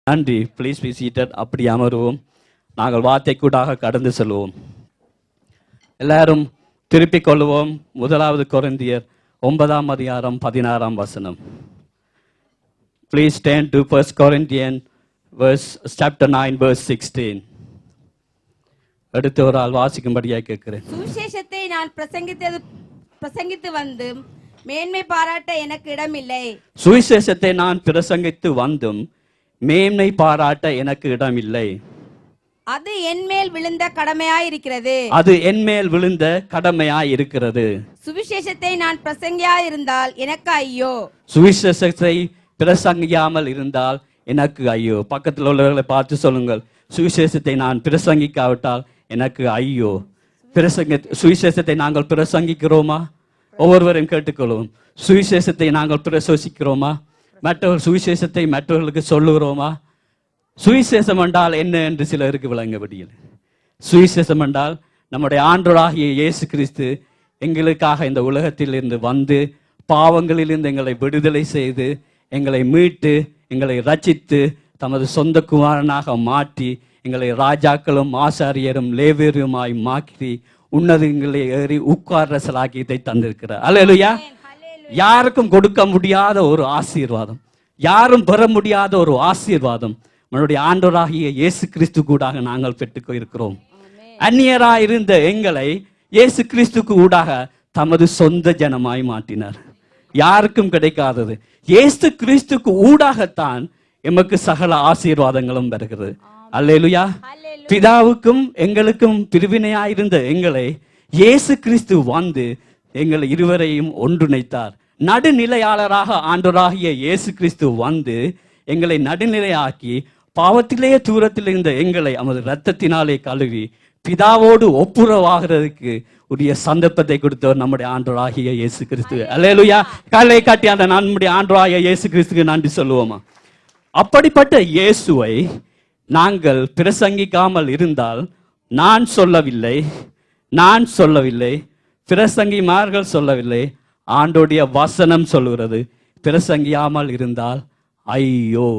நன்றி. Please be seated. அப்படி அமருவோம். நாங்கள் வார்த்தைக்கூடாக கடந்து செல்வோம். எல்லாரும் திருப்பிக் கொள்வோம். 1 கொரிந்தியர் 9:16. Please turn to 1 Corinthians chapter 9 verse 16. அடுத்த ஒரு ஆள் வாசிக்கும்படியாக கேட்கிறேன். சுவிசேஷத்தை நான் பிரசங்கித்து வந்தும் மேன்மை பாராட்ட எனக்கு இடமில்லை. சுவிசேஷத்தை நான் பிரசங்கித்து வந்தும் மேன்மை பாராட்ட எனக்கு இடமில்லை. அது என்மேல் விழுந்த கடமையாயிருக்கிறது. அது என்மேல் விழுந்த கடமையாயிருக்கிறது. சுவிசேஷத்தை நான் பிரசங்கியாயிருந்தால் எனக்கு ஐயோ. சுவிசேஷத்தை பிரசங்கியாமல் இருந்தால் எனக்கு ஐயோ. பக்கத்தில் உள்ளவர்களை பார்த்து சொல்லுங்கள், சுவிசேஷத்தை நான் பிரசங்கிக்காவிட்டால் எனக்கு ஐயோ. சுவிசேஷத்தை நாங்கள் பிரசங்கிக்கிறோமா? ஒவ்வொருவரையும் கேட்டுக்கொள்வோம். சுவிசேஷத்தை நாங்கள் பிரசோசிக்கிறோமா? மற்றவர்கள் சுவிசேஷத்தை மற்றவர்களுக்கு சொல்லுகிறோமா? சுவிசேஷம் என்றால் என்ன என்று சிலருக்கு விளங்க முடியல. சுவிசேஷம் என்றால் நம்முடைய ஆண்டவராகிய இயேசு கிறிஸ்து எங்களுக்காக இந்த உலகத்தில் இருந்து வந்து பாவங்களிலிருந்து எங்களை விடுதலை செய்து எங்களை மீட்டு எங்களை ரட்சித்து தமது சொந்த குமாரனாக மாற்றி எங்களை ராஜாக்களும் ஆசாரியரும் லேவியருமாய் மாற்றி உன்னதங்களை ஏறி உட்கார்ற சலாக்கியத்தை தந்திருக்கிறார். அல்லேலூயா. யாருக்கும் கொடுக்க முடியாத ஒரு ஆசீர்வாதம், யாரும் பெற முடியாத ஒரு ஆசீர்வாதம் நம்முடைய ஆண்டவராகிய இயேசு கிறிஸ்து கூடாக நாங்கள் பெற்றுக் இருக்கிறோம். அந்நியராயிருந்த எங்களை இயேசு கிறிஸ்துக்கு ஊடாக தமது சொந்த ஜனமாய் மாற்றினார். யாருக்கும் கிடைக்காதது இயேசு கிறிஸ்துக்கு ஊடாகத்தான் எமக்கு சகல ஆசீர்வாதங்களும் பெறுகிறது. அல்லேலூயா. பிதாவுக்கும் எங்களுக்கும் பிரிவினையாயிருந்த எங்களை இயேசு கிறிஸ்து வந்து எங்கள் இருவரையும் ஒன்றிணைத்தார். நடுநிலையாளராக ஆண்டவராகிய இயேசு கிறிஸ்து வந்து எங்களை நடுநிலையாக்கி பாவத்திலேயே தூரத்தில் இருந்த எங்களை நமது இரத்தத்தினாலே கழுவி பிதாவோடு ஒப்புரவாகிறதுக்கு உரிய சந்தர்ப்பத்தை கொடுத்தவர் நம்முடைய ஆண்டவராகிய இயேசு கிறிஸ்து. அல்லேலூயா. காலை காட்டி அந்த நம்முடைய ஆண்டவராகிய இயேசு கிறிஸ்துக்கு நன்றி சொல்லுவோமா? அப்படிப்பட்ட இயேசுவை நாங்கள் பிரசங்கிக்காமல் இருந்தால், நான் சொல்லவில்லை, பிரசங்கிமார்கள் சொல்லவில்லை, ஆண்டோடைய வசனம் சொல்லுகிறது, பிரசங்கியாமல் இருந்தால் ஐயோ.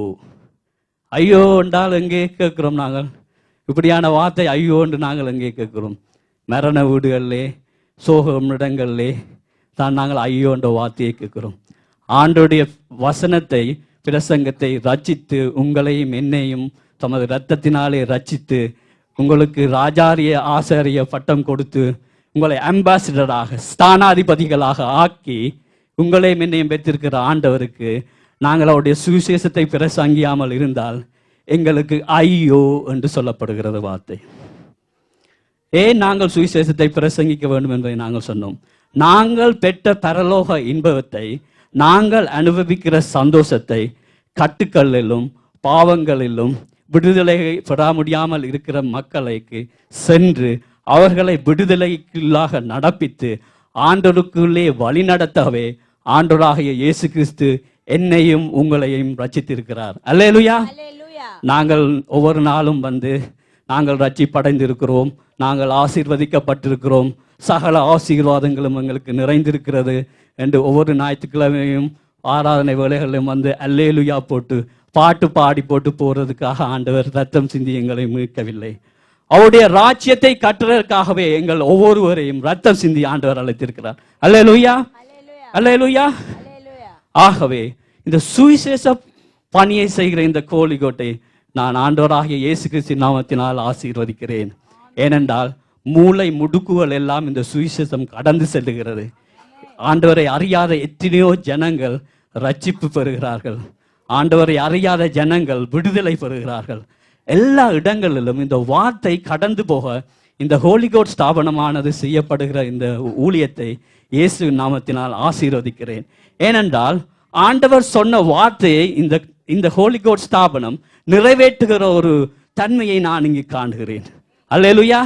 ஐயோ என்றால் எங்கே கேட்கிறோம் நாங்கள்? இப்படியான வார்த்தை ஐயோ என்று நாங்கள் எங்கே கேட்கிறோம்? மரண வீடுகளிலே, சோகம் இடங்களிலே தான் நாங்கள் ஐயோ என்ற வார்த்தையை கேட்கிறோம். ஆண்டோடைய வசனத்தை பிரசங்கத்தை ரட்சித்து உங்களையும் என்னையும் தமது இரத்தத்தினாலே ரட்சித்து உங்களுக்கு ராஜாரிய ஆசாரிய பட்டம் கொடுத்து உங்களை அம்பாசிடராக ஸ்தானாதிபதிகளாக ஆக்கி உங்களையும் என்னையும் பெற்றிருக்கிற ஆண்டவருக்கு நாங்கள் அவருடைய சுவிசேஷத்தை பிரசங்கியாமல் இருந்தால் எங்களுக்கு ஐயோ என்று சொல்லப்படுகிறது வார்த்தை. ஏன் நாங்கள் சுவிசேஷத்தை பிரசங்கிக்க வேண்டும் என்பதை நாங்கள் சொன்னோம். நாங்கள் பெற்ற பரலோக இன்பத்தை, நாங்கள் அனுபவிக்கிற சந்தோஷத்தை கட்டுக்களிலும் பாவங்களிலும் விடுதலை பெற முடியாமல் இருக்கிற மக்களுக்கு சென்று அவர்களை விடுதலைக்குள்ளாக நடப்பித்து ஆண்டவருக்குள்ளே வழி நடத்தவே ஆண்டவராகிய இயேசு கிறிஸ்து என்னையும் உங்களையும் ரட்சித்திருக்கிறார். அல்லேலூயா. நாங்கள் ஒவ்வொரு நாளும் வந்து நாங்கள் ரட்சிப்படைந்திருக்கிறோம், நாங்கள் ஆசீர்வதிக்கப்பட்டிருக்கிறோம், சகல ஆசீர்வாதங்களும் எங்களுக்கு நிறைந்திருக்கிறது என்று ஒவ்வொரு ஞாயிற்றுக்கிழமையும் ஆராதனை வேளைகளிலும் வந்து அல்லேலூயா போட்டு பாட்டு பாடி போட்டு போறதுக்காக ஆண்டவர் ரத்தம் சிந்தி எங்களை மீட்கவில்லை. அவருடைய ராஜ்யத்தை கட்டுறதற்காகவே எங்கள் ஒவ்வொருவரையும் ரத்தம் சிந்தி ஆண்டவர் அழைத்திருக்கிறார். அல்லேலூயா, அல்லேலூயா. ஆகவே இந்த சுவிசேஷ பணியை செய்கிற இந்த கோழிக்கோட்டை நான் ஆண்டவராகிய இயேசு கிறிஸ்து நாமத்தினால் ஆசீர்வதிக்கிறேன். ஏனென்றால் மூளை முடுக்குகள் எல்லாம் இந்த சுவிசேஷம் கடந்து செல்லுகிறது. ஆண்டவரை அறியாத எத்தனையோ ஜனங்கள் ரட்சிப்பு பெறுகிறார்கள். ஆண்டவரை அறியாத ஜனங்கள் விடுதலை பெறுகிறார்கள். எல்லா இடங்களிலும் இந்த வார்த்தை கடந்து போக இந்த ஹோலிகோட் ஸ்தாபனமானது செய்யப்படுகிற இந்த ஊழியத்தை இயேசு நாமத்தினால் ஆசீர்வதிக்கிறேன். ஏனென்றால் ஆண்டவர் சொன்ன வார்த்தையை இந்த ஹோலிகோட் ஸ்தாபனம் நிறைவேற்றுகிற ஒரு தன்மையை நான் இங்கு காண்கிறேன். அல்லேலூயா.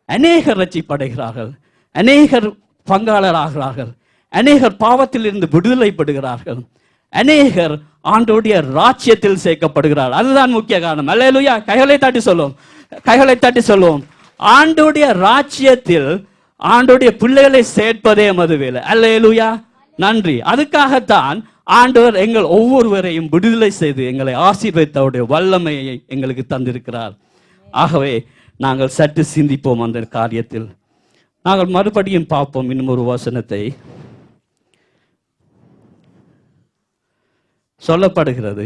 அநேகர் ரட்சிப்படைகிறார்கள், அநேகர் பங்காளராகிறார்கள், அநேகர் பாவத்தில் இருந்து விடுதலைப்படுகிறார்கள், அநேகர் ஆண்டோடைய ராஜ்யத்தில் சேர்க்கப்படுகிறார். அதுதான் முக்கிய காரணம். அல்லேலூயா. கைகளை தட்டி சொல்லுவோம். ஆண்டோடைய ராஜ்யத்தில் ஆண்டோடைய பிள்ளைகளை சேர்ப்பதே மது வேலை. அல்லேலூயா. நன்றி. அதுக்காகத்தான் ஆண்டவர் எங்கள் ஒவ்வொருவரையும் விடுதலை செய்து எங்களை ஆசீர்வதித்து அவருடைய வல்லமையை எங்களுக்கு தந்திருக்கிறார். ஆகவே நாங்கள் சற்று சிந்திப்போம் அந்த காரியத்தில். நாங்கள் மறுபடியும் பார்ப்போம் இன்னும் ஒரு வசனத்தை. சொல்லப்படுகிறது,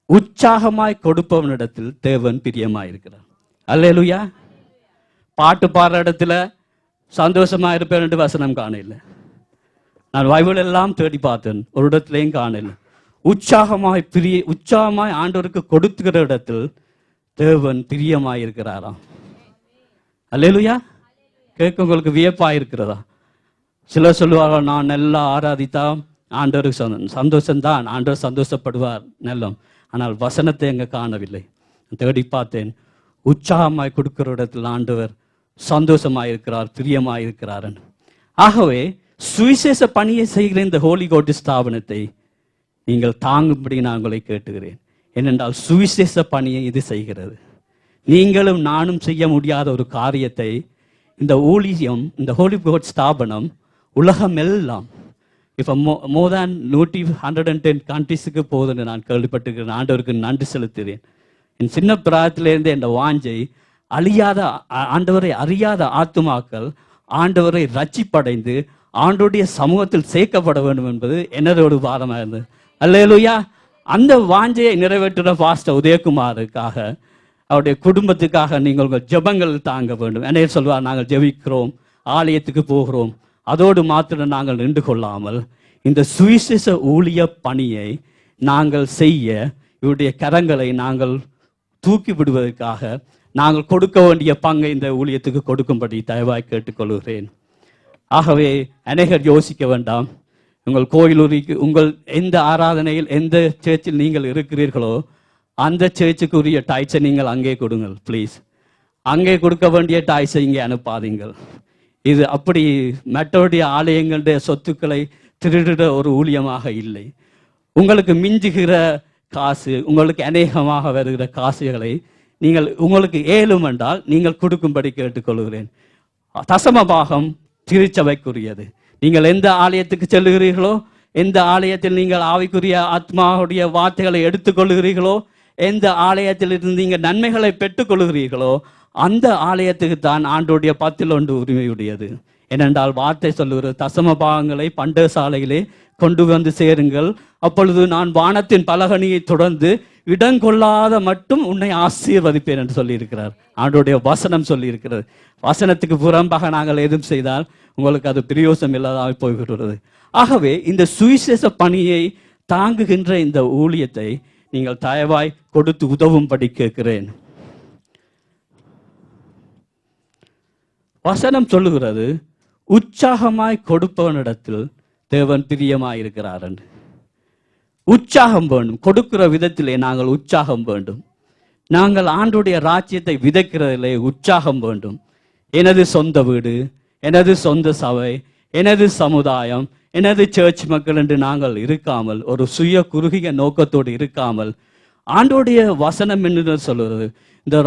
உற்சாகமாய் கொடுப்பவனிடத்தில் தேவன் பிரியமாயிருக்கிறார். அல்லேலூயா. பாட்டு பாடுற இடத்துல சந்தோஷமா இருப்பேன் என்று வசனம் காணல. நான் பைபிள் எல்லாம் தேடி பார்த்தேன், ஒரு இடத்துலையும் காணல. உற்சாகமாய் ஆண்டவருக்கு கொடுத்துக்கிற இடத்தில் தேவன் பிரியமாயிருக்கிறாராம். அல்லேலூயா. கேட்க உங்களுக்கு வியப்பாயிருக்கிறதா? சிலர் சொல்லுவார்கள், நான் நல்லா ஆராதித்தா ஆண்டவருக்கு சந்தோஷம்தான், ஆண்டவர் சந்தோஷப்படுவார் நல்லம். ஆனால் வசனத்தை எங்க காணவில்லை. தேடி பார்த்தேன். உற்சாகமாய் கொடுக்கிற இடத்தில் ஆண்டவர் சந்தோஷமாயிருக்கிறார், பிரியமாயிருக்கிறார். ஆகவே சுவிசேஷ பணியை செய்கிற இந்த ஹோலி கோட் ஸ்தாபனத்தை நீங்கள் தாங்கும்படி நான் உங்களை கேட்டுகிறேன். ஏனென்றால் சுவிசேஷ பணியை இது செய்கிறது. நீங்களும் நானும் செய்ய முடியாத ஒரு காரியத்தை இந்த ஊழியம், இந்த ஹோலி கோட் ஸ்தாபனம் உலகம் எல்லாம் இப்போ மோர் தேன் 110 கண்ட்ரிஸுக்கு போகுதுன்னு நான் கேள்விப்பட்டிருக்கிறேன். ஆண்டவருக்கு நன்றி செலுத்துகிறேன். என் சின்ன பிராயத்திலிருந்து என் வாஞ்சை அழியாத ஆண்டவரை அறியாத ஆத்துமாக்கள் ஆண்டவரை ரட்சிப்படைந்து ஆண்டோடைய சமூகத்தில் சேர்க்கப்பட வேண்டும் என்பது என்னோட ஒரு வாதமாக இருந்தது. அல்லேலூயா. அந்த வாஞ்சையை நிறைவேற்றுற பாஸ்டர் உதயகுமாருக்காக, அவருடைய குடும்பத்துக்காக நீங்கள் உங்கள் ஜெபங்கள் தாங்க வேண்டும். என்ன சொல்வார், நாங்கள் ஜெபிக்கிறோம், ஆலயத்துக்கு போகிறோம், அதோடு மாத்திரம் நாங்கள் நின்று கொள்ளாமல் இந்த சுவிசேஷ ஊழிய பணியை நாங்கள் செய்ய இவருடைய கரங்களை நாங்கள் தூக்கி விடுவதற்காக நாங்கள் கொடுக்க வேண்டிய பங்கை இந்த ஊழியத்துக்கு கொடுக்கும்படி தயவாய் கேட்டுக்கொள்கிறேன். ஆகவே அநேகர் யோசிக்க வேண்டாம். உங்கள் கோயிலூரிக்கு, உங்கள் எந்த ஆராதனையில் எந்த சேர்ச்சில் நீங்கள் இருக்கிறீர்களோ அந்த சேர்ச்சுக்குரிய டாய்ஸை நீங்கள் அங்கே கொடுங்கள் ப்ளீஸ். அங்கே கொடுக்க வேண்டிய டாய்ஸை இங்கே அனுப்பாதீங்கள். இது அப்படி மற்றவருடைய ஆலயங்களுடைய சொத்துக்களை திருடுற ஒரு ஊழியமாக இல்லை. உங்களுக்கு மிஞ்சுகிற காசு, உங்களுக்கு அநேகமாக வருகிற காசுகளை நீங்கள் உங்களுக்கு ஏலும் என்றால் நீங்கள் கொடுக்கும்படி கேட்டுக்கொள்கிறேன். தசம பாகம் திருச்சபைக்குரியது. நீங்கள் எந்த ஆலயத்துக்கு செல்லுகிறீர்களோ, எந்த ஆலயத்தில் நீங்கள் ஆவிக்குரிய ஆத்மாவுடைய வார்த்தைகளை எடுத்துக்கொள்கிறீர்களோ, எந்த ஆலயத்தில் இருந்து நீங்கள் நன்மைகளை பெற்றுக்கொள்கிறீர்களோ அந்த ஆலயத்துக்கு தான் ஆண்டோடைய 10 உரிமையுடையது. ஏனென்றால் வார்த்தை சொல்லுகிற தசம பாகங்களை பண்ட சாலையிலே கொண்டு வந்து சேருங்கள், அப்பொழுது நான் வானத்தின் பலகணியை தொடர்ந்து இடங்கொள்ளாத மட்டும் உன்னை ஆசீர்வதிப்பேன் என்று சொல்லியிருக்கிறார். ஆண்டோடைய வசனம் சொல்லியிருக்கிறது. வசனத்துக்கு புறம்பாக நாங்கள் எதுவும் செய்தால் உங்களுக்கு அது பிரயோசனம் இல்லாத போய்விடுகிறது. ஆகவே இந்த சுவிசேஷ பணியை தாங்குகின்ற இந்த ஊழியத்தை நீங்கள் தயவாய் கொடுத்து உதவும்படி கேட்கிறேன். வசனம் சொல்லுகிறது, உற்சாகமாய் கொடுப்பவனிடத்தில் தேவன் பிரியமாயிருக்கிறார் என்று. உற்சாகம் வேண்டும். கொடுக்கிற விதத்திலே நாங்கள் உற்சாகம் வேண்டும். நாங்கள் ஆண்டுடைய ராஜ்யத்தை விதைக்கிறதிலே உற்சாகம் வேண்டும். எனது சொந்த வீடு, எனது சொந்த சபை, எனது சமுதாயம், எனது சர்ச் மக்கள் என்று நாங்கள் இருக்காமல், ஒரு சுய குறுகிய நோக்கத்தோடு இருக்காமல், ஆண்டோடைய வசனம் என்று சொல்லுகிறது, இந்த